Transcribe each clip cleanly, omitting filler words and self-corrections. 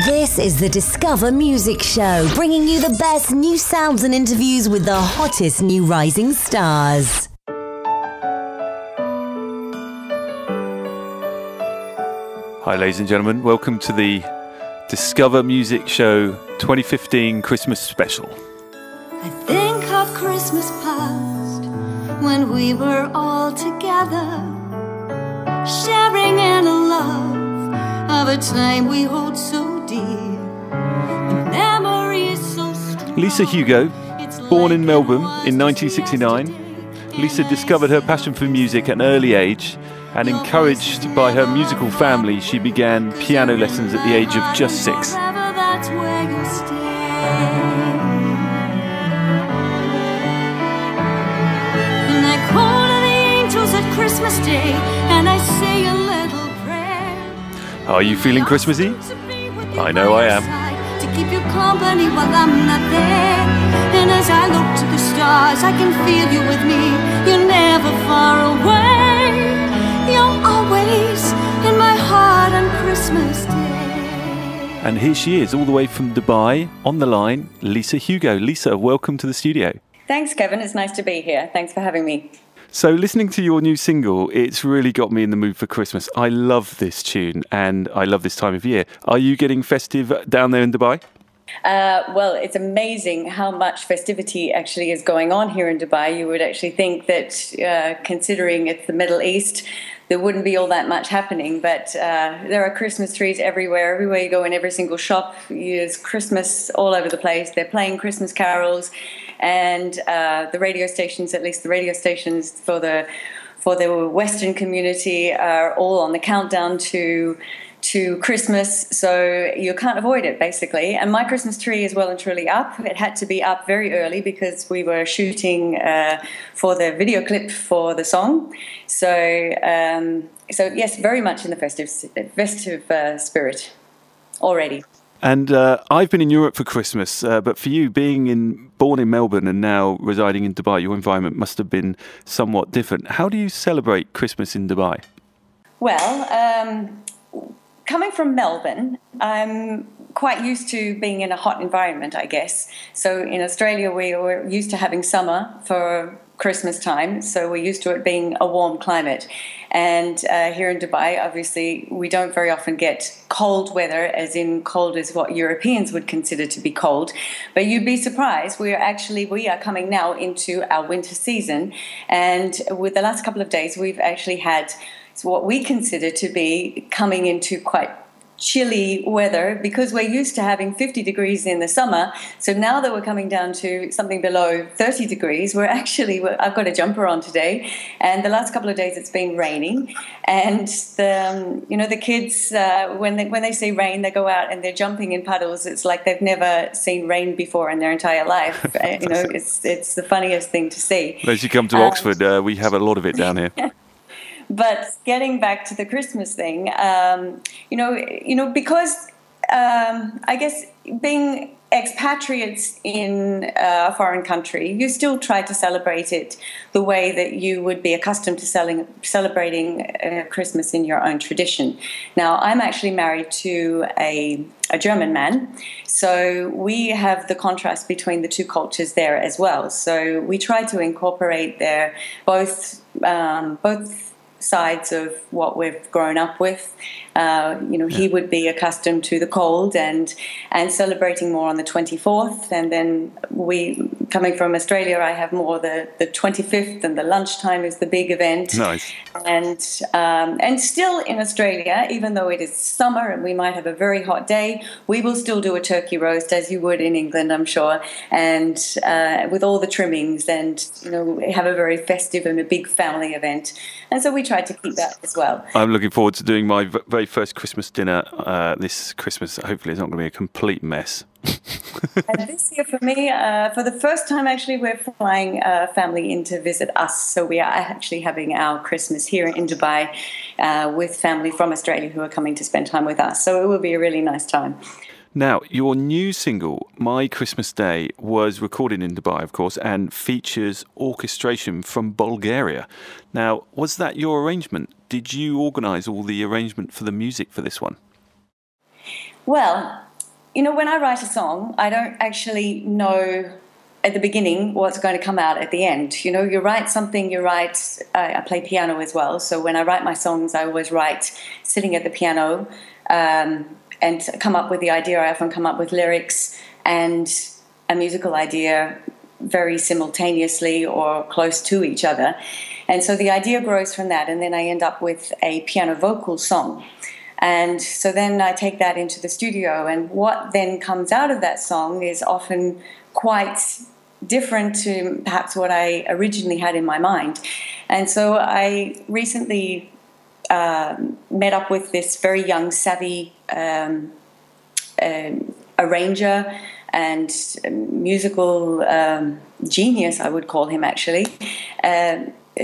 This is the Discover Music Show, bringing you the best new sounds and interviews with the hottest new rising stars. Hi ladies and gentlemen, welcome to the Discover Music Show 2015 Christmas Special. I think of Christmas past when we were all together, sharing in a love of a time we hold so dear. The memory is so strong. Lisa Hugo, born in Melbourne in 1969, Lisa discovered her passion for music at an early age, and encouraged by her musical family, she began piano lessons at the age of just 6. Christmas Day, and I say a little prayer. Are you feeling Christmassy? I know I am. To keep you company while I'm not there. And as I look to the stars, I can feel you with me. You're never far away. You're always in my heart on Christmas Day. And here she is, all the way from Dubai, on the line, Lisa Hugo. Lisa, welcome to the studio. Thanks, Kevin. It's nice to be here. Thanks for having me. So listening to your new single, it's really got me in the mood for Christmas. I love this tune and I love this time of year. Are you getting festive down there in Dubai? Well, it's amazing how much festivity actually is going on here in Dubai. You would actually think that considering it's the Middle East, there wouldn't be all that much happening, but there are Christmas trees everywhere. Everywhere you go, in every single shop, there's Christmas all over the place. They're playing Christmas carols, and the radio stations, at least the radio stations for the Western community, are all on the countdown to Christmas, so you can't avoid it, basically. And my Christmas tree is well and truly up. It had to be up very early because we were shooting for the video clip for the song. So yes, very much in the festive spirit already. And I've been in Europe for Christmas, but for you, born in Melbourne and now residing in Dubai, your environment must have been somewhat different. How do you celebrate Christmas in Dubai? Well, coming from Melbourne, I'm quite used to being in a hot environment, I guess. So in Australia, we were used to having summer for Christmas time, so we're used to it being a warm climate. And here in Dubai, obviously, we don't very often get cold weather, as in cold is what Europeans would consider to be cold. But you'd be surprised, we are coming now into our winter season. And with the last couple of days, we've actually had what we consider to be coming into quite chilly weather, because we're used to having 50 degrees in the summer. So now that we're coming down to something below 30 degrees, I've got a jumper on today, and the last couple of days it's been raining. And the kids, when they see rain, they go out and they're jumping in puddles. It's like they've never seen rain before in their entire life. It's the funniest thing to see. As you come to Oxford, we have a lot of it down here. But getting back to the Christmas thing, because I guess being expatriates in a foreign country, you still try to celebrate it the way that you would be accustomed to celebrating Christmas in your own tradition. Now, I'm actually married to a German man, so we have the contrast between the two cultures there as well. So we try to incorporate their both sides of what we've grown up with. He would be accustomed to the cold and celebrating more on the 24th, and then coming from Australia, I have more the 25th, and the lunchtime is the big event. Nice. And still in Australia, even though it is summer and we might have a very hot day, we will still do a turkey roast as you would in England, I'm sure, and with all the trimmings, and have a very festive and a big family event. And so we try to keep that as well. I'm looking forward to doing my very first Christmas dinner this Christmas. Hopefully it's not going to be a complete mess. And this year for me, for the first time actually, we're flying family in to visit us. So we are actually having our Christmas here in Dubai with family from Australia who are coming to spend time with us. So it will be a really nice time. Now, your new single, My Christmas Day, was recorded in Dubai, of course, and features orchestration from Bulgaria. Now, was that your arrangement? Did you organise all the arrangement for the music for this one? Well, when I write a song, I don't actually know at the beginning what's going to come out at the end. You write something, I play piano as well, so when I write my songs, I always write sitting at the piano and come up with the idea. I often come up with lyrics and a musical idea very simultaneously or close to each other. And so the idea grows from that, and then I end up with a piano vocal song. And so then I take that into the studio, and what then comes out of that song is often quite different to perhaps what I originally had in my mind. And so I recently met up with this very young, savvy arranger and musical genius, I would call him actually,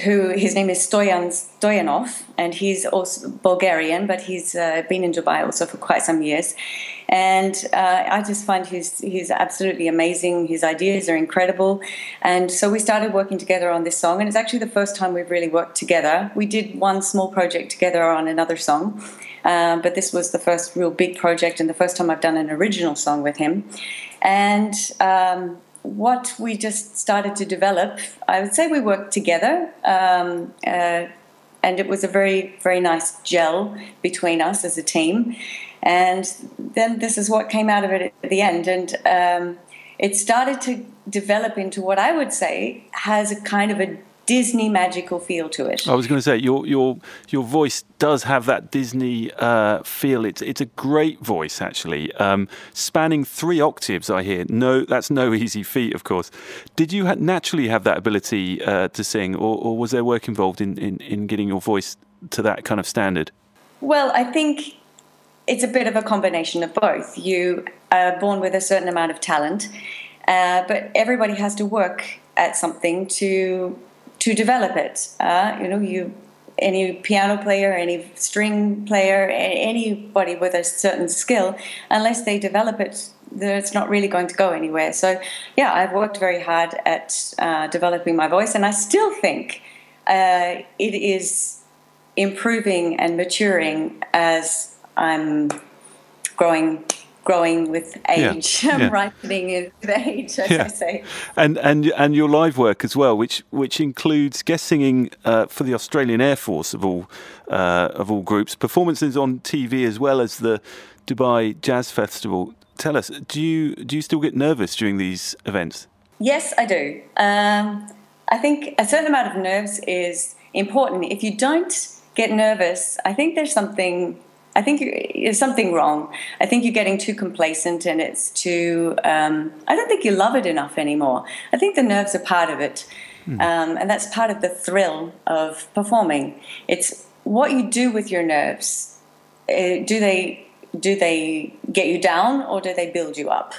who his name is Stoyan Stoyanov, and he's also Bulgarian, but he's been in Dubai also for quite some years. And I just find he's absolutely amazing. His ideas are incredible. And so we started working together on this song, and it's actually the first time we've really worked together. We did one small project together on another song, but this was the first real big project and the first time I've done an original song with him. And what we just started to develop, I would say we worked together, and it was a very, very nice gel between us as a team. And then this is what came out of it at the end. And it started to develop into what I would say has a kind of a Disney magical feel to it. I was going to say your voice does have that Disney feel. It's a great voice actually, spanning 3 octaves. I hear that's no easy feat, of course. Did you naturally have that ability to sing, or was there work involved in getting your voice to that kind of standard? Well, I think it's a bit of a combination of both. You are born with a certain amount of talent, but everybody has to work at something to develop it. Any piano player, any string player, anybody with a certain skill, unless they develop it, it's not really going to go anywhere. So, yeah, I've worked very hard at developing my voice, and I still think it is improving and maturing as I'm growing with age, ripening with age, as I say. And your live work as well, which includes guest singing for the Australian Air Force of all groups, performances on TV as well as the Dubai Jazz Festival. Tell us, do you still get nervous during these events? Yes, I do. I think a certain amount of nerves is important. If you don't get nervous, I think there's something wrong. I think you're getting too complacent, and it's too. I don't think you love it enough anymore. I think the nerves are part of it, and that's part of the thrill of performing. It's what you do with your nerves. Do they get you down, or do they build you up?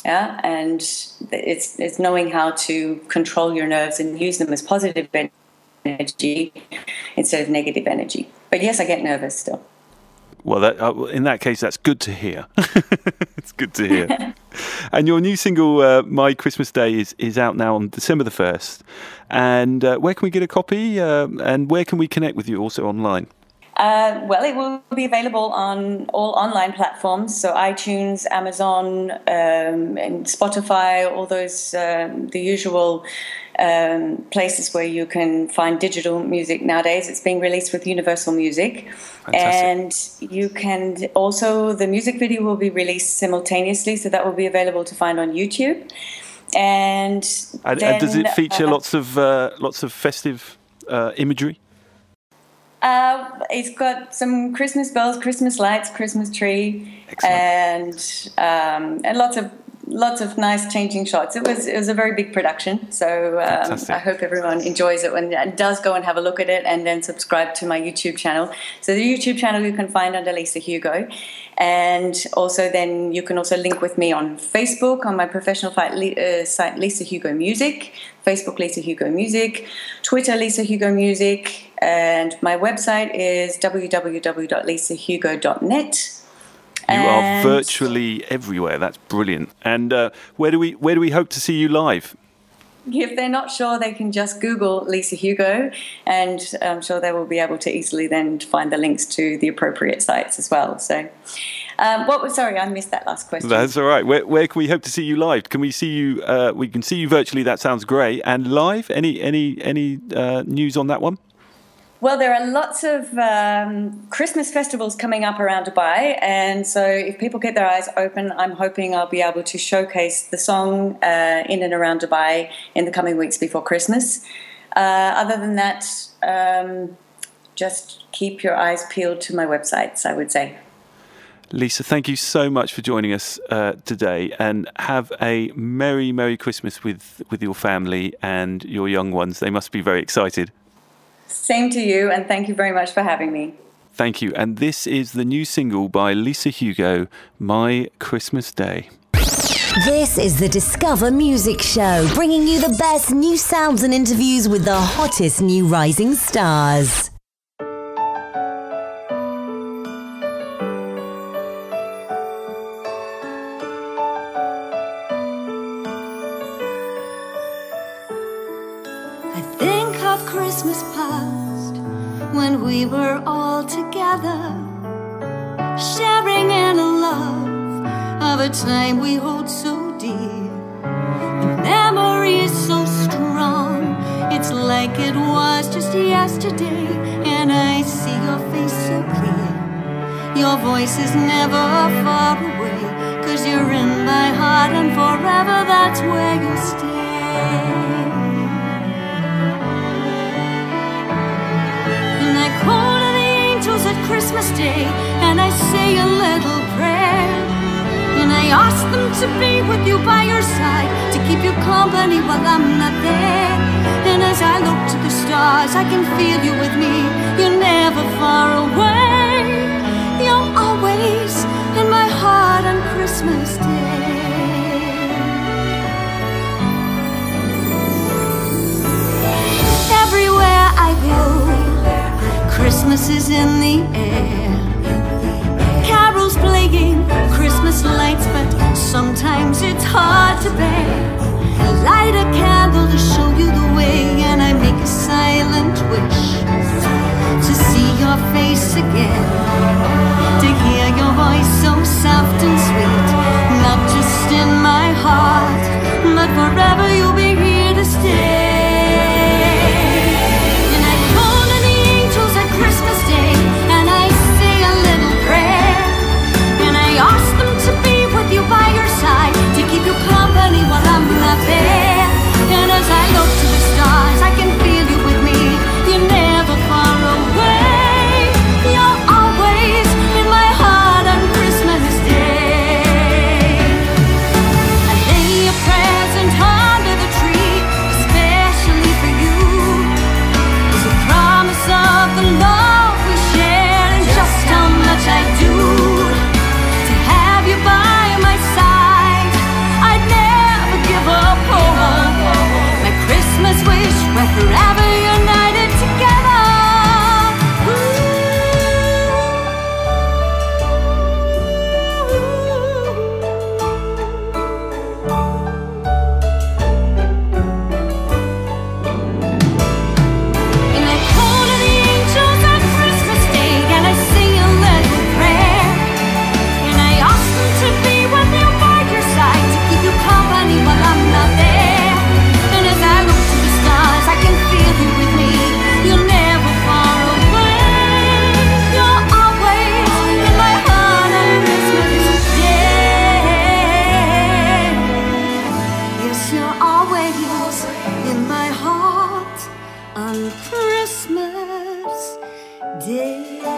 Yeah, and it's knowing how to control your nerves and use them as positive energy instead of negative energy. But yes, I get nervous still. Well, in that case, that's good to hear. It's good to hear. And your new single, My Christmas Day, is out now on December the 1st. And where can we get a copy? And where can we connect with you also online? Well, it will be available on all online platforms, so iTunes, Amazon, and Spotify, all those, the usual places where you can find digital music nowadays. It's being released with Universal Music. Fantastic. And you can also, the music video will be released simultaneously, so that will be available to find on YouTube. And does it feature lots of festive imagery? It's got some Christmas bells, Christmas lights, Christmas tree. Excellent. And lots of nice changing shots. It was a very big production, so I hope everyone enjoys it and does go and have a look at it, and then subscribe to my YouTube channel. So the YouTube channel you can find under Lisa Hugo, and also then you can also link with me on Facebook on my professional site Lisa Hugo Music, Facebook Lisa Hugo Music, Twitter Lisa Hugo Music, and my website is www.lisahugo.net. You are virtually everywhere. That's brilliant. And where do we hope to see you live? If they're not sure, they can just Google Lisa Hugo, and I'm sure they will be able to easily then find the links to the appropriate sites as well. So, Sorry, I missed that last question. That's all right. Where can we hope to see you live? Can we see you? We can see you virtually. That sounds great. And live? Any news on that one? Well, there are lots of Christmas festivals coming up around Dubai, and so if people get their eyes open, I'm hoping I'll be able to showcase the song in and around Dubai in the coming weeks before Christmas. Other than that, just keep your eyes peeled to my websites, I would say. Lisa, thank you so much for joining us today, and have a Merry, Merry Christmas with your family and your young ones. They must be very excited. Same to you, and thank you very much for having me. Thank you. And this is the new single by Lisa Hugo, My Christmas Day. This is the Discover Music Show, bringing you the best new sounds and interviews with the hottest new rising stars. I think of Christmas past when we were all together, sharing in a love of a time we hold so dear. The memory is so strong, it's like it was just yesterday, and I see your face so clear. Your voice is never far away, 'cause you're in my heart, and forever that's where you'll stay. And I call to the angels at Christmas Day, and I say a little prayer, and I ask them to be with you by your side, to keep you company while I'm not there. And as I look to the stars, I can feel you with me. You're never far away. You're always in my heart on Christmas Day. Everywhere I go, Christmas is in the air. Carols playing, Christmas lights, but sometimes it's hard to bear. I light a candle to show you the way, and I make a silent wish to see your face again, to hear your voice so soft and sweet, not just in my heart, but forever you'll be here to stay. And I call to the angels at Christmas Day, and I say a little prayer, and I ask them to be with you by your side, to keep you company while I'm not there. And as I look to the stars, I can feel you with me. You're never far away. You're always in my heart on Christmas Day. I lay a present under the tree, especially for you. It's a promise of the love we share, and just how much I do to have you by my side. I'd never give up hope. My Christmas wish, we're forever united together. And I call to the angels on Christmas Day, and I say a little prayer, and I ask them to be with you by your side, to keep you company while I'm not there. And as I look to the stars, I can feel you with me. You're never far away. You're always in my heart on Christmas Day. Yes, you're always in my heart on Christmas Day.